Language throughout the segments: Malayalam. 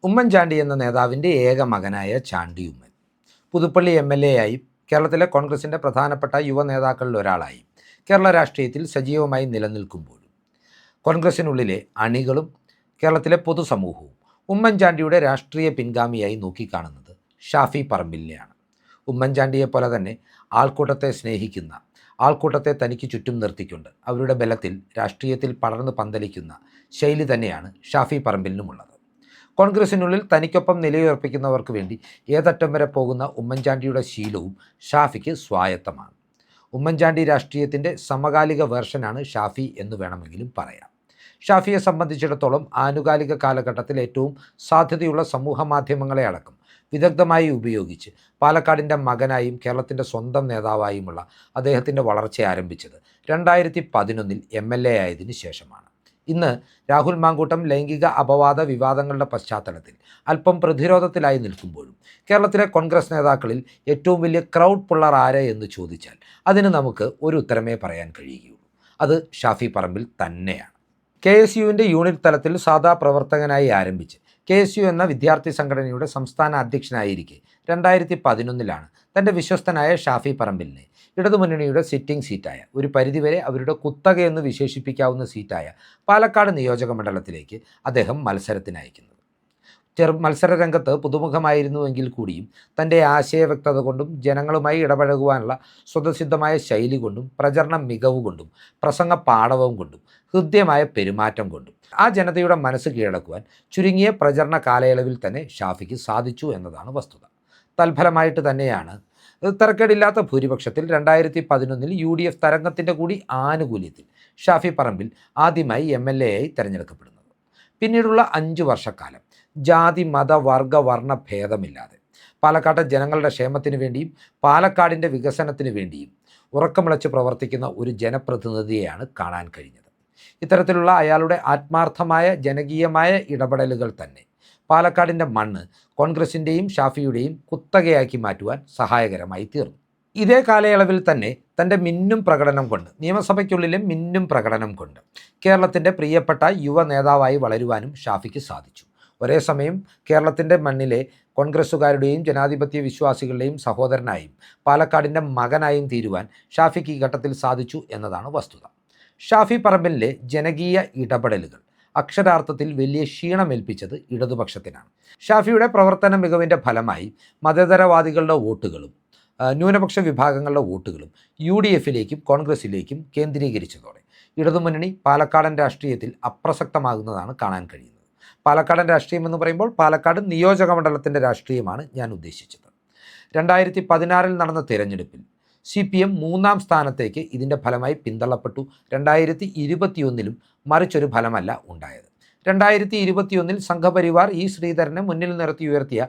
ഉമ്മൻചാണ്ടി എന്ന നേതാവിൻ്റെ ഏക മകനായ ചാണ്ടി ഉമ്മൻ പുതുപ്പള്ളി MLA ആയി കേരളത്തിലെ കോൺഗ്രസിൻ്റെ പ്രധാനപ്പെട്ട യുവ നേതാക്കളിൽ ഒരാളായി കേരള രാഷ്ട്രീയത്തിൽ സജീവമായി നിലനിൽക്കുമ്പോഴും കോൺഗ്രസിനുള്ളിലെ അണികളും കേരളത്തിലെ പൊതുസമൂഹവും ഉമ്മൻചാണ്ടിയുടെ രാഷ്ട്രീയ പിൻഗാമിയായി നോക്കിക്കാണുന്നത് ഷാഫി പറമ്പിലിനെയാണ്. ഉമ്മൻചാണ്ടിയെപ്പോലെ തന്നെ ആൾക്കൂട്ടത്തെ സ്നേഹിക്കുന്ന, ആൾക്കൂട്ടത്തെ തനിക്ക് ചുറ്റും നിർത്തിക്കൊണ്ട് അവരുടെ ബലത്തിൽ രാഷ്ട്രീയത്തിൽ പടർന്ന് പന്തലിക്കുന്ന ശൈലി തന്നെയാണ് ഷാഫി പറമ്പിലിനുമുള്ളത്. കോൺഗ്രസിനുള്ളിൽ തനിക്കൊപ്പം നിലയുറപ്പിക്കുന്നവർക്ക് വേണ്ടി ഏതറ്റം വരെ പോകുന്ന ഉമ്മൻചാണ്ടിയുടെ ശീലവും ഷാഫിക്ക് സ്വായത്തമാണ്. ഉമ്മൻചാണ്ടി രാഷ്ട്രീയത്തിൻ്റെ സമകാലിക വേർഷനാണ് ഷാഫി എന്ന് വേണമെങ്കിലും പറയാം. ഷാഫിയെ സംബന്ധിച്ചിടത്തോളം ആനുകാലിക കാലഘട്ടത്തിൽ ഏറ്റവും സാധ്യതയുള്ള സമൂഹ മാധ്യമങ്ങളെ അടക്കം വിദഗ്ധമായി ഉപയോഗിച്ച് പാലക്കാടിൻ്റെ മകനായും കേരളത്തിൻ്റെ സ്വന്തം നേതാവായുമുള്ള അദ്ദേഹത്തിൻ്റെ വളർച്ച ആരംഭിച്ചത് 2011 MLA ആയതിനു ശേഷമാണ്. ഇന്ന് രാഹുൽ മാങ്കൂട്ടം ലൈംഗിക അപവാദ വിവാദങ്ങളുടെ പശ്ചാത്തലത്തിൽ അല്പം പ്രതിരോധത്തിലായി നിൽക്കുമ്പോഴും കേരളത്തിലെ കോൺഗ്രസ് നേതാക്കളിൽ ഏറ്റവും വലിയ ക്രൗഡ് പുള്ളർ ആര് എന്ന് ചോദിച്ചാൽ അതിന് നമുക്ക് ഒരു ഉത്തരമേ പറയാൻ കഴിയുകയുള്ളൂ. അത് ഷാഫി പറമ്പിൽ തന്നെയാണ്. KSUവിൻ്റെ യൂണിറ്റ് തലത്തിൽ സാധാ പ്രവർത്തകനായി ആരംഭിച്ച് KSU എന്ന വിദ്യാർത്ഥി സംഘടനയുടെ സംസ്ഥാന അധ്യക്ഷനായിരിക്കെ 2011 തൻ്റെ വിശ്വസ്തനായ ഷാഫി പറമ്പിലിനെ ഇടതുമുന്നണിയുടെ സിറ്റിംഗ് സീറ്റായ, ഒരു പരിധിവരെ അവരുടെ കുത്തകയെന്ന് വിശേഷിപ്പിക്കാവുന്ന സീറ്റായ പാലക്കാട് നിയോജക മണ്ഡലത്തിലേക്ക് അദ്ദേഹം മത്സരത്തിനയക്കുന്നത്. മത്സര രംഗത്ത് പുതുമുഖമായിരുന്നുവെങ്കിൽ കൂടിയും തൻ്റെ ആശയവ്യക്തത കൊണ്ടും ജനങ്ങളുമായി ഇടപഴകുവാനുള്ള സ്വതസിദ്ധമായ ശൈലി കൊണ്ടും പ്രചരണ മികവ് കൊണ്ടും പ്രസംഗ പാടവം കൊണ്ടും ഹൃദ്യമായ പെരുമാറ്റം കൊണ്ടും ആ ജനതയുടെ മനസ്സ് കീഴടക്കുവാൻ ചുരുങ്ങിയ പ്രചരണ കാലയളവിൽ തന്നെ ഷാഫിക്ക് സാധിച്ചു എന്നതാണ് വസ്തുത. തൽഫലമായിട്ട് തന്നെയാണ് തരക്കേടില്ലാത്ത ഭൂരിപക്ഷത്തിൽ 2011 UDF തരംഗത്തിൻ്റെ കൂടി ആനുകൂല്യത്തിൽ ഷാഫി പറമ്പിൽ ആദ്യമായി MLA ആയി തിരഞ്ഞെടുക്കപ്പെടുന്നത്. പിന്നീടുള്ള 5 വർഷക്കാലം ജാതി മത വർഗ വർണ്ണ ഭേദമില്ലാതെ പാലക്കാട്ടെ ജനങ്ങളുടെ ക്ഷേമത്തിനു വേണ്ടിയും പാലക്കാടിൻ്റെ വികസനത്തിനു വേണ്ടിയും ഉറക്കമിളച്ച് പ്രവർത്തിക്കുന്ന ഒരു ജനപ്രതിനിധിയെയാണ് കാണാൻ കഴിഞ്ഞത്. ഇത്തരത്തിലുള്ള അയാളുടെ ആത്മാർത്ഥമായ ജനകീയമായ ഇടപെടലുകൾ തന്നെ പാലക്കാടിൻ്റെ മണ്ണ് കോൺഗ്രസിൻ്റെയും ഷാഫിയുടെയും കുത്തകയാക്കി മാറ്റുവാൻ സഹായകരമായി തീർന്നു. ഇതേ കാലയളവിൽ തന്നെ തൻ്റെ മിന്നും പ്രകടനം കൊണ്ട്, നിയമസഭയ്ക്കുള്ളിലെ മിന്നും പ്രകടനം കൊണ്ട് കേരളത്തിൻ്റെ പ്രിയപ്പെട്ട യുവ നേതാവായി വളരുവാനും ഷാഫിക്ക് സാധിച്ചു. ഒരേ സമയം കേരളത്തിൻ്റെ മണ്ണിലെ കോൺഗ്രസ്സുകാരുടെയും ജനാധിപത്യ വിശ്വാസികളുടെയും സഹോദരനായും പാലക്കാടിൻ്റെ മകനായും തീരുവാൻ ഷാഫിക്ക് ഈ ഘട്ടത്തിൽ സാധിച്ചു എന്നതാണ് വസ്തുത. ഷാഫി പറമ്പിലിൻ്റെ ജനകീയ ഇടപെടലുകൾ അക്ഷരാർത്ഥത്തിൽ വലിയ ക്ഷീണമേൽപ്പിച്ചത് ഇടതുപക്ഷത്തിനാണ്. ഷാഫിയുടെ പ്രവർത്തന മികവിൻ്റെ ഫലമായി മതേതരവാദികളുടെ വോട്ടുകളും ന്യൂനപക്ഷ വിഭാഗങ്ങളുടെ വോട്ടുകളും UDFിലേക്കും കോൺഗ്രസിലേക്കും കേന്ദ്രീകരിച്ചതോടെ ഇടതുമുന്നണി പാലക്കാടൻ രാഷ്ട്രീയത്തിൽ അപ്രസക്തമാകുന്നതാണ് കാണാൻ കഴിയുന്നത്. പാലക്കാടൻ രാഷ്ട്രീയം എന്ന് പറയുമ്പോൾ പാലക്കാട് നിയോജക മണ്ഡലത്തിൻ്റെ രാഷ്ട്രീയമാണ് ഞാൻ ഉദ്ദേശിച്ചത്. 2016 നടന്ന തിരഞ്ഞെടുപ്പിൽ CPM 3ാം സ്ഥാനത്തേക്ക് ഇതിൻ്റെ ഫലമായി പിന്തള്ളപ്പെട്ടു. 2021 മറിച്ചൊരു ഫലമല്ല ഉണ്ടായത്. 2021 സംഘപരിവാർ ശ്രീധരനെ മുന്നിൽ നിർത്തി ഉയർത്തിയ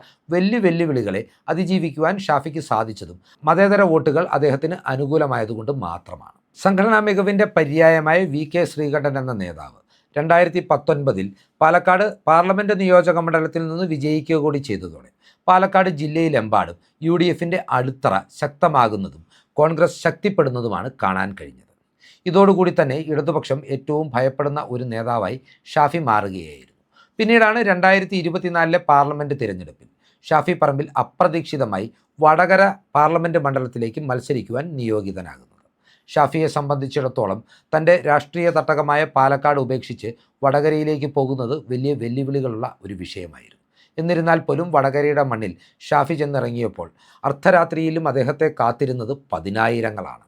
വെല്ലുവിളികളെ അതിജീവിക്കുവാൻ ഷാഫിക്ക് സാധിച്ചതും മതേതര വോട്ടുകൾ അദ്ദേഹത്തിന് അനുകൂലമായതുകൊണ്ട് മാത്രമാണ്. സംഘടനാ മികവിൻ്റെ പര്യായമായ VK ശ്രീകണ്ഠൻ എന്ന നേതാവ് 2019 പാലക്കാട് പാർലമെൻറ്റ് നിയോജക മണ്ഡലത്തിൽ നിന്ന് വിജയിക്കുക കൂടി ചെയ്തതോടെ പാലക്കാട് ജില്ലയിലെമ്പാടും UDFിൻ്റെ അടിത്തറ ശക്തമാകുന്നതും കോൺഗ്രസ് ശക്തിപ്പെടുന്നതുമാണ് കാണാൻ കഴിഞ്ഞത്. ഇതോടുകൂടി തന്നെ ഇടതുപക്ഷം ഏറ്റവും ഭയപ്പെടുന്ന ഒരു നേതാവായി ഷാഫി മാറുകയായിരുന്നു. പിന്നീടാണ് 2024 പാർലമെൻറ്റ് തിരഞ്ഞെടുപ്പിൽ ഷാഫി പറമ്പിൽ അപ്രതീക്ഷിതമായി വടകര പാർലമെൻറ്റ് മണ്ഡലത്തിലേക്ക് മത്സരിക്കുവാൻ നിയോഗിതനാകുന്നത്. ഷാഫിയെ സംബന്ധിച്ചിടത്തോളം തൻ്റെ രാഷ്ട്രീയ തട്ടകമായ പാലക്കാട് ഉപേക്ഷിച്ച് വടകരയിലേക്ക് പോകുന്നത് വലിയ വെല്ലുവിളികളുള്ള ഒരു വിഷയമായിരുന്നു. എന്നിരുന്നാൽ പോലും വടകരയുടെ മണ്ണിൽ ഷാഫി ചെന്നിറങ്ങിയപ്പോൾ അർദ്ധരാത്രിയിലും അദ്ദേഹത്തെ കാത്തിരുന്നത് പതിനായിരങ്ങളാണ്.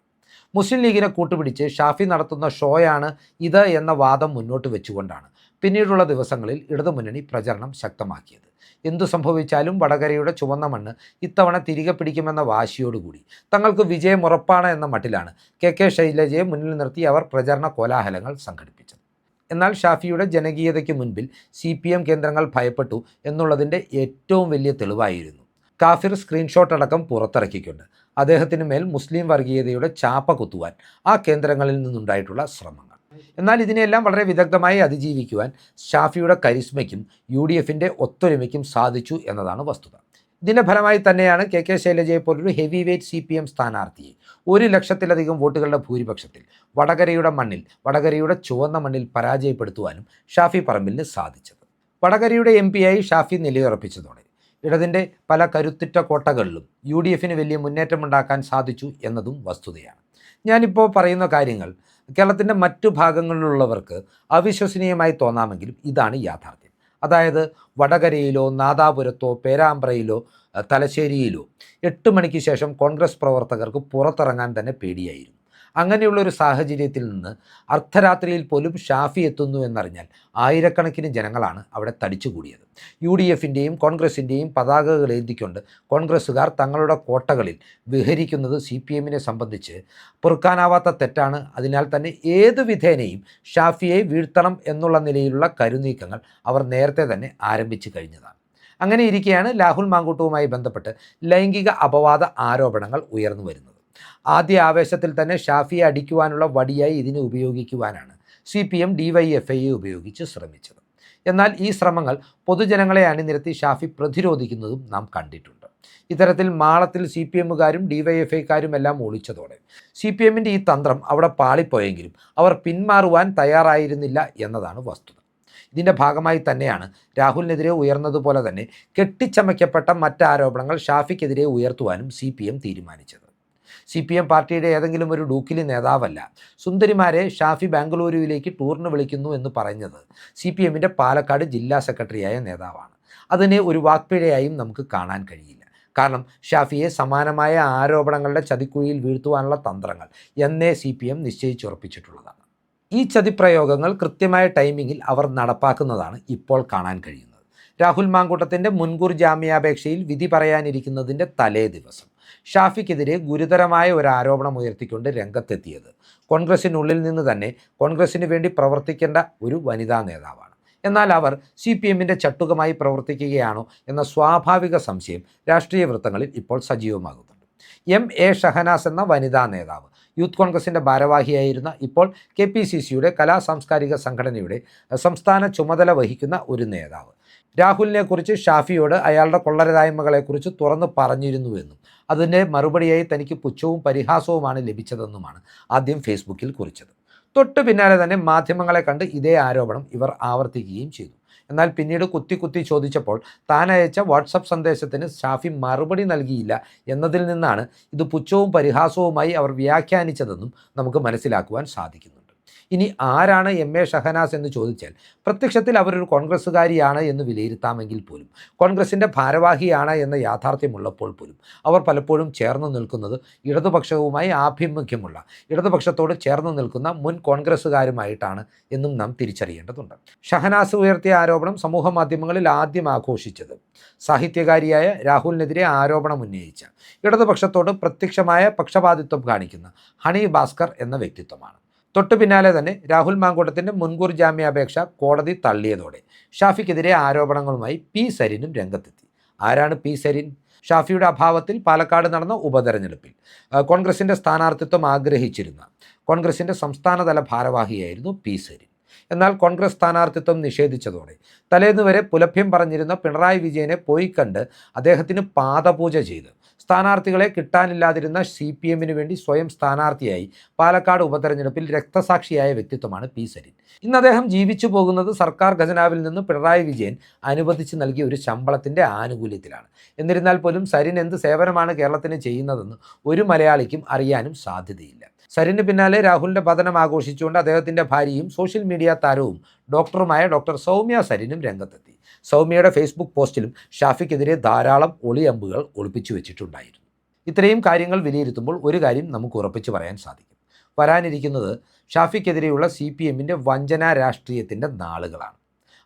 മുസ്ലിം ലീഗിനെ കൂട്ടുപിടിച്ച് ഷാഫി നടത്തുന്ന ഷോയാണ് ഇത് എന്ന വാദം മുന്നോട്ട് വെച്ചുകൊണ്ടാണ് പിന്നീടുള്ള ദിവസങ്ങളിൽ ഇടതുമുന്നണി പ്രചരണം ശക്തമാക്കിയത്. എന്തു സംഭവിച്ചാലും വടകരയുടെ ചുവന്ന മണ്ണ് ഇത്തവണ തിരികെ പിടിക്കുമെന്ന വാശിയോടുകൂടി തങ്ങൾക്ക് വിജയം ഉറപ്പാണ് എന്ന മട്ടിലാണ് KK ശൈലജയെ മുന്നിൽ നിർത്തി അവർ പ്രചരണ കോലാഹലങ്ങൾ സംഘടിപ്പിച്ചത്. എന്നാൽ ഷാഫിയുടെ ജനകീയതയ്ക്ക് മുൻപിൽ CPM കേന്ദ്രങ്ങൾ ഭയപ്പെട്ടു എന്നുള്ളതിൻ്റെ ഏറ്റവും വലിയ തെളിവായിരുന്നു കാഫിർ സ്ക്രീൻഷോട്ട് അടക്കം പുറത്തിറക്കിക്കൊണ്ട് അദ്ദേഹത്തിന് മേൽ മുസ്ലിം വർഗീയതയുടെ ചാപ്പ കുത്തുവാൻ ആ കേന്ദ്രങ്ങളിൽ നിന്നുണ്ടായിട്ടുള്ള ശ്രമങ്ങൾ. എന്നാൽ ഇതിനെല്ലാം വളരെ വിദഗ്ധമായി അതിജീവിക്കുവാൻ ഷാഫിയുടെ കരിസ്മയ്ക്കും UDFിൻ്റെ ഒത്തൊരുമയ്ക്കും സാധിച്ചു എന്നതാണ് വസ്തുത. ഇതിൻ്റെ ഫലമായി തന്നെയാണ് KK ശൈലജയെ പോലൊരു ഹെവി വെയ്റ്റ് CPM സ്ഥാനാർത്ഥിയെ 1 ലക്ഷത്തിലധികം വോട്ടുകളുടെ ഭൂരിപക്ഷത്തിൽ വടകരയുടെ ചുവന്ന മണ്ണിൽ പരാജയപ്പെടുത്തുവാനും ഷാഫി പറമ്പിലിന് സാധിച്ചത്. വടകരയുടെ MP-ആയി ഷാഫി നിലയുറപ്പിച്ചതോടെ ഇടതിൻ്റെ പല കരുത്തുറ്റ കോട്ടകളിലും UDFന് വലിയ മുന്നേറ്റമുണ്ടാക്കാൻ സാധിച്ചു എന്നതും വസ്തുതയാണ്. ഞാനിപ്പോൾ പറയുന്ന കാര്യങ്ങൾ കേരളത്തിൻ്റെ മറ്റു ഭാഗങ്ങളിലുള്ളവർക്ക് അവിശ്വസനീയമായി തോന്നാമെങ്കിലും ഇതാണ് യാഥാർത്ഥ്യം. അതായത് വടകരയിലോ നാദാപുരത്തോ പേരാമ്പ്രയിലോ തലശ്ശേരിയിലോ 8 മണിക്ക് ശേഷം കോൺഗ്രസ് പ്രവർത്തകർക്ക് പുറത്തിറങ്ങാൻ തന്നെ പേടിയായിരുന്നു. അങ്ങനെയുള്ളൊരു സാഹചര്യത്തിൽ നിന്ന് അർദ്ധരാത്രിയിൽ പോലും ഷാഫി എത്തുന്നു എന്നറിഞ്ഞാൽ ആയിരക്കണക്കിന് ജനങ്ങളാണ് അവിടെ തടിച്ചുകൂടിയത്. UDFൻ്റെയും കോൺഗ്രസിൻ്റെയും പതാകകൾ ഏന്തിക്കൊണ്ട് കോൺഗ്രസ്സുകാർ തങ്ങളുടെ കോട്ടകളിൽ വിഹരിക്കുന്നത് CPMനെ സംബന്ധിച്ച് പൊറുക്കാനാവാത്ത തെറ്റാണ്. അതിനാൽ തന്നെ ഏതു വിധേനയും ഷാഫിയെ വീഴ്ത്തണം എന്നുള്ള നിലയിലുള്ള കരുനീക്കങ്ങൾ അവർ നേരത്തെ തന്നെ ആരംഭിച്ചു കഴിഞ്ഞതാണ്. അങ്ങനെ ഇരിക്കെയാണ് രാഹുൽ മാങ്കൂട്ടവുമായി ബന്ധപ്പെട്ട് ലൈംഗിക അപവാദ ആരോപണങ്ങൾ ഉയർന്നു വരുന്നത്. ആദ്യ ആവേശത്തിൽ തന്നെ ഷാഫിയെ അടിക്കുവാനുള്ള വടിയായി ഇതിനെ ഉപയോഗിക്കുവാനാണ് CPM DYFIയെ ഉപയോഗിച്ച് ശ്രമിച്ചത്. എന്നാൽ ഈ ശ്രമങ്ങൾ പൊതുജനങ്ങളെ അണിനിരത്തി ഷാഫി പ്രതിരോധിക്കുന്നതും നാം കണ്ടിട്ടുണ്ട്. ഇത്തരത്തിൽ മാളത്തിൽ CPMകാരും DYFIക്കാരും എല്ലാം ഒളിച്ചതോടെ CPMൻ്റെ ഈ തന്ത്രം അവിടെ പാളിപ്പോയെങ്കിലും അവർ പിന്മാറുവാൻ തയ്യാറായിരുന്നില്ല എന്നതാണ് വസ്തുത. ഇതിൻ്റെ ഭാഗമായി തന്നെയാണ് രാഹുലിനെതിരെ ഉയർന്നതുപോലെ തന്നെ കെട്ടിച്ചമയ്ക്കപ്പെട്ട മറ്റാരോപണങ്ങൾ ഷാഫിക്കെതിരെ ഉയർത്തുവാനും CPM തീരുമാനിച്ചത്. CPM പാർട്ടിയുടെ ഏതെങ്കിലും ഒരു ഡൂക്കിലി നേതാവല്ല സുന്ദരിമാരെ ഷാഫി ബാംഗ്ലൂരുവിലേക്ക് ടൂറിന് വിളിക്കുന്നു എന്ന് പറഞ്ഞത് CPMൻ്റെ പാലക്കാട് ജില്ലാ സെക്രട്ടറിയായ നേതാവാണ്. അതിനെ ഒരു വാക്പിഴയായും നമുക്ക് കാണാൻ കഴിയില്ല. കാരണം ഷാഫിയെ സമാനമായ ആരോപണങ്ങളുടെ ചതിക്കുഴിയിൽ വീഴ്ത്തുവാനുള്ള തന്ത്രങ്ങൾ എന്നേ CPM നിശ്ചയിച്ചുറപ്പിച്ചിട്ടുള്ളതാണ്. ഈ ചതിപ്രയോഗങ്ങൾ കൃത്യമായ ടൈമിങ്ങിൽ അവർ നടപ്പാക്കുന്നതാണ് ഇപ്പോൾ കാണാൻ കഴിയുന്നത്. രാഹുൽ മാങ്കൂട്ടത്തിൻ്റെ മുൻകൂർ ജാമ്യാപേക്ഷയിൽ വിധി പറയാനിരിക്കുന്നതിൻ്റെ തലേ ദിവസം ഷാഫിക്കെതിരെ ഗുരുതരമായ ഒരു ആരോപണം ഉയർത്തിക്കൊണ്ട് രംഗത്തെത്തിയത് കോൺഗ്രസിനുള്ളിൽ നിന്ന് തന്നെ കോൺഗ്രസിന് വേണ്ടി പ്രവർത്തിക്കേണ്ട ഒരു വനിതാ നേതാവാണ്. എന്നാൽ അവർ CPMൻ്റെ ചട്ടുകമായി പ്രവർത്തിക്കുകയാണോ എന്ന സ്വാഭാവിക സംശയം രാഷ്ട്രീയ വൃത്തങ്ങളിൽ ഇപ്പോൾ സജീവമാകുന്നുണ്ട്. MA ഷഹനാസ് എന്ന വനിതാ നേതാവ് യൂത്ത് കോൺഗ്രസിൻ്റെ ഭാരവാഹിയായിരുന്ന ഇപ്പോൾ KPCCയുടെ കലാ സാംസ്കാരിക സംഘടനയുടെ സംസ്ഥാന ചുമതല വഹിക്കുന്ന ഒരു നേതാവ് രാഹുലിനെക്കുറിച്ച് ഷാഫിയോട് അയാളുടെ കൊള്ളരുതായ്മകളെക്കുറിച്ച് തുറന്ന് പറഞ്ഞിരുന്നുവെന്നും അതിൻ്റെ മറുപടിയായി തനിക്ക് പുച്ഛവും പരിഹാസവുമാണ് ലഭിച്ചതെന്നുമാണ് ആദ്യം ഫേസ്ബുക്കിൽ കുറിച്ചത്. തൊട്ടു പിന്നാലെ തന്നെ മാധ്യമങ്ങളെ കണ്ട് ഇതേ ആരോപണം ഇവർ ആവർത്തിക്കുകയും ചെയ്തു. എന്നാൽ പിന്നീട് കുത്തി ചോദിച്ചപ്പോൾ താൻ അയച്ച വാട്സപ്പ് സന്ദേശത്തിന് ഷാഫി മറുപടി നൽകിയില്ല എന്നതിൽ നിന്നാണ് ഇത് പുച്ഛവും പരിഹാസവുമായി അവർ വ്യാഖ്യാനിച്ചതെന്നും നമുക്ക് മനസ്സിലാക്കുവാൻ സാധിക്കുന്നുണ്ട്. ഇനി ആരാണ് MA ഷഹനാസ് എന്ന് ചോദിച്ചാൽ പ്രത്യക്ഷത്തിൽ അവരൊരു കോൺഗ്രസ്സുകാരിയാണ് എന്ന് വിലയിരുത്താമെങ്കിൽ പോലും കോൺഗ്രസിൻ്റെ ഭാരവാഹിയാണ് എന്ന യാഥാർത്ഥ്യമുള്ളപ്പോൾ പോലും അവർ പലപ്പോഴും ചേർന്ന് നിൽക്കുന്നത് ഇടതുപക്ഷവുമായി ആഭിമുഖ്യമുള്ള ഇടതുപക്ഷത്തോട് ചേർന്ന് നിൽക്കുന്ന മുൻ കോൺഗ്രസ്സുകാരുമായിട്ടാണ് എന്നും നാം തിരിച്ചറിയേണ്ടതുണ്ട്. ഷഹനാസ് ഉയർത്തിയ ആരോപണം സമൂഹ മാധ്യമങ്ങളിൽ ആദ്യം ആഘോഷിച്ചത് സാഹിത്യകാരിയായ രാഹുലിനെതിരെ ആരോപണം ഉന്നയിച്ച ഇടതുപക്ഷത്തോട് പ്രത്യക്ഷമായ പക്ഷപാതിത്വം കാണിക്കുന്ന ഹണി ഭാസ്കർ എന്ന വ്യക്തിത്വമാണ്. തൊട്ടു പിന്നാലെ തന്നെ രാഹുൽ മാങ്കൂട്ടത്തിൻ്റെ മുൻകൂർ ജാമ്യാപേക്ഷ കോടതി തള്ളിയതോടെ ഷാഫിക്കെതിരെ ആരോപണങ്ങളുമായി P സരിനും രംഗത്തെത്തി. ആരാണ് P സരിൻ? ഷാഫിയുടെ അഭാവത്തിൽ പാലക്കാട് നടന്ന ഉപതെരഞ്ഞെടുപ്പിൽ കോൺഗ്രസിൻ്റെ സ്ഥാനാർത്ഥിത്വം ആഗ്രഹിച്ചിരുന്ന കോൺഗ്രസിൻ്റെ സംസ്ഥാനതല ഭാരവാഹിയായിരുന്നു P സരിൻ. എന്നാൽ കോൺഗ്രസ് സ്ഥാനാർത്ഥിത്വം നിഷേധിച്ചതോടെ തലേന്ന് വരെ പുലഭ്യം പറഞ്ഞിരുന്ന പിണറായി വിജയനെ പോയി കണ്ട് അദ്ദേഹത്തിന് പാദപൂജ ചെയ്ത് സ്ഥാനാർത്ഥികളെ കിട്ടാനില്ലാതിരുന്ന CPMന് വേണ്ടി സ്വയം സ്ഥാനാർത്ഥിയായി പാലക്കാട് ഉപതെരഞ്ഞെടുപ്പിൽ രക്തസാക്ഷിയായ വ്യക്തിത്വമാണ് P സരിൻ. ഇന്ന് അദ്ദേഹം ജീവിച്ചു പോകുന്നത് സർക്കാർ ഖജനാവിൽ നിന്ന് പിണറായി വിജയൻ അനുവദിച്ച് നൽകിയ ഒരു ശമ്പളത്തിൻ്റെ ആനുകൂല്യത്തിലാണ്. എന്നിരുന്നാൽ പോലും സരിൻ എന്ത് സേവനമാണ് കേരളത്തിന് ചെയ്യുന്നതെന്ന് ഒരു മലയാളിക്കും അറിയാനും സാധ്യതയില്ല. സരിന് പിന്നാലെ രാഹുലിൻ്റെ പതനം ആഘോഷിച്ചുകൊണ്ട് അദ്ദേഹത്തിൻ്റെ ഭാര്യയും സോഷ്യൽ മീഡിയ താരവും ഡോക്ടറുമായ ഡോക്ടർ സൗമ്യ സരിനും രംഗത്തെത്തി. സൗമ്യയുടെ ഫേസ്ബുക്ക് പോസ്റ്റിലും ഷാഫിക്കെതിരെ ധാരാളം ഒളിയമ്പുകൾ ഒളിപ്പിച്ചു വെച്ചിട്ടുണ്ടായിരുന്നു. ഇത്രയും കാര്യങ്ങൾ വിലയിരുത്തുമ്പോൾ ഒരു കാര്യം നമുക്ക് ഉറപ്പിച്ച് പറയാൻ സാധിക്കും. വരാനിരിക്കുന്നത് ഷാഫിക്കെതിരെയുള്ള CPMൻ്റെ വഞ്ചനാ രാഷ്ട്രീയത്തിൻ്റെ നാളുകളാണ്.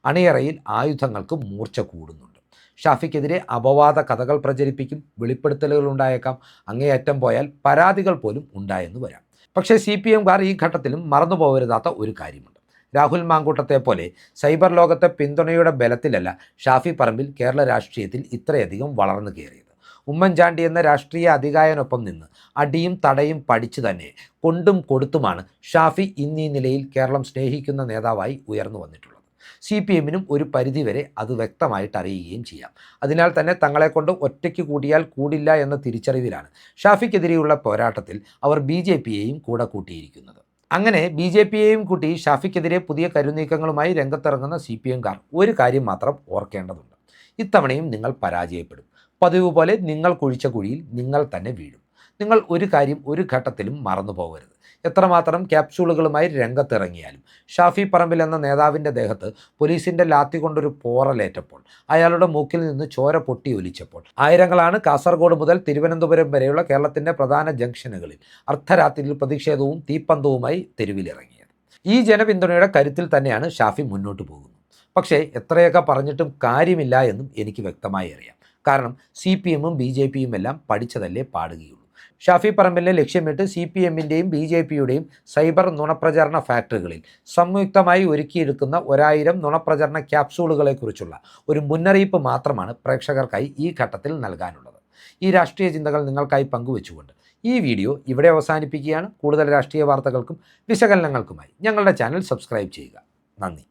അണിയറയിൽ ആയുധങ്ങൾക്ക് മൂർച്ച കൂടുന്നുണ്ട്. ഷാഫിക്കെതിരെ അപവാദ കഥകൾ പ്രചരിപ്പിക്കും, വെളിപ്പെടുത്തലുകൾ ഉണ്ടായേക്കാം, അങ്ങേയറ്റം പോയാൽ പരാതികൾ പോലും ഉണ്ടായെന്ന് വരാം. പക്ഷേ CPMകാർ ഈ ഘട്ടത്തിലും മറന്നു പോകരുതാത്ത ഒരു കാര്യമുണ്ട്. രാഹുൽ മാങ്കൂട്ടത്തെ പോലെ സൈബർ ലോകത്തെ പിന്തുണയുടെ ബലത്തിലല്ല ഷാഫി പറമ്പിൽ കേരള രാഷ്ട്രീയത്തിൽ ഇത്രയധികം വളർന്നു കയറിയത്. ഉമ്മൻചാണ്ടി എന്ന രാഷ്ട്രീയ അധികായനൊപ്പം നിന്ന് അടിയും തടയും പഠിച്ചു തന്നെ കൊണ്ടും കൊടുത്തുമാണ് ഷാഫി ഇന്നീ നിലയിൽ കേരളം സ്നേഹിക്കുന്ന നേതാവായി ഉയർന്നു വന്നിട്ടുള്ളത്. CPMനും ഒരു പരിധിവരെ അത് വ്യക്തമായിട്ട് അറിയുകയും ചെയ്യാം. അതിനാൽ തന്നെ തങ്ങളെക്കൊണ്ട് ഒറ്റയ്ക്ക് കൂടിയാൽ കൂടില്ല എന്ന തിരിച്ചറിവിലാണ് ഷാഫിക്കെതിരെയുള്ള പോരാട്ടത്തിൽ അവർ BJPയെയും കൂടെ കൂട്ടിയിരിക്കുന്നത്. അങ്ങനെ BJPയെയും കൂട്ടി ഷാഫിക്കെതിരെ പുതിയ കരുനീക്കങ്ങളുമായി രംഗത്തിറങ്ങുന്ന CPMകാർ ഒരു കാര്യം മാത്രം ഓർക്കേണ്ടതുണ്ട്. ഇത്തവണയും നിങ്ങൾ പരാജയപ്പെടും. പതിവ് പോലെ നിങ്ങൾ കുഴിച്ച കുഴിയിൽ നിങ്ങൾ തന്നെ വീഴും. നിങ്ങൾ ഒരു കാര്യം ഒരു ഘട്ടത്തിലും മറന്നു പോകരുത്. എത്രമാത്രം ക്യാപ്സ്യൂളുകളുമായി രംഗത്തിറങ്ങിയാലും ഷാഫി പറമ്പിൽ എന്ന നേതാവിൻ്റെ ദേഹത്ത് പോലീസിൻ്റെ ലാത്തി കൊണ്ടൊരു പോറലേറ്റപ്പോൾ, അയാളുടെ മൂക്കിൽ നിന്ന് ചോര പൊട്ടി ഒലിച്ചപ്പോൾ ആയിരങ്ങളാണ് കാസർഗോഡ് മുതൽ തിരുവനന്തപുരം വരെയുള്ള കേരളത്തിൻ്റെ പ്രധാന ജംഗ്ഷനുകളിൽ അർദ്ധരാത്രിയിൽ പ്രതിഷേധവും തീപ്പന്തവുമായി തെരുവിലിറങ്ങിയത്. ഈ ജനപിന്തുണയുടെ കരുത്തിൽ തന്നെയാണ് ഷാഫി മുന്നോട്ട് പോകുന്നത്. പക്ഷേ എത്രയൊക്കെ പറഞ്ഞിട്ടും കാര്യമില്ല എന്നും എനിക്ക് വ്യക്തമായി അറിയാം. കാരണം CPMും BJPയും എല്ലാം പഠിച്ചതല്ലേ പാടുകയുള്ളൂ. ഷാഫി പറമ്പിലിനെ ലക്ഷ്യമിട്ട് CPMൻ്റെയും BJPയുടെയും സൈബർ നുണപ്രചാരണ ഫാക്ടറികളിൽ സംയുക്തമായി ഒരുക്കിയെടുക്കുന്ന 1000 നുണപ്രചരണ ക്യാപ്സൂളുകളെക്കുറിച്ചുള്ള ഒരു മുന്നറിയിപ്പ് മാത്രമാണ് പ്രേക്ഷകർക്കായി ഈ ഘട്ടത്തിൽ നൽകാനുള്ളത്. ഈ രാഷ്ട്രീയ ചിന്തകൾ നിങ്ങൾക്കായി പങ്കുവെച്ചുകൊണ്ട് ഈ വീഡിയോ ഇവിടെ അവസാനിപ്പിക്കുകയാണ്. കൂടുതൽ രാഷ്ട്രീയ വാർത്തകൾക്കും വിശകലനങ്ങൾക്കുമായി ഞങ്ങളുടെ ചാനൽ സബ്സ്ക്രൈബ് ചെയ്യുക. നന്ദി.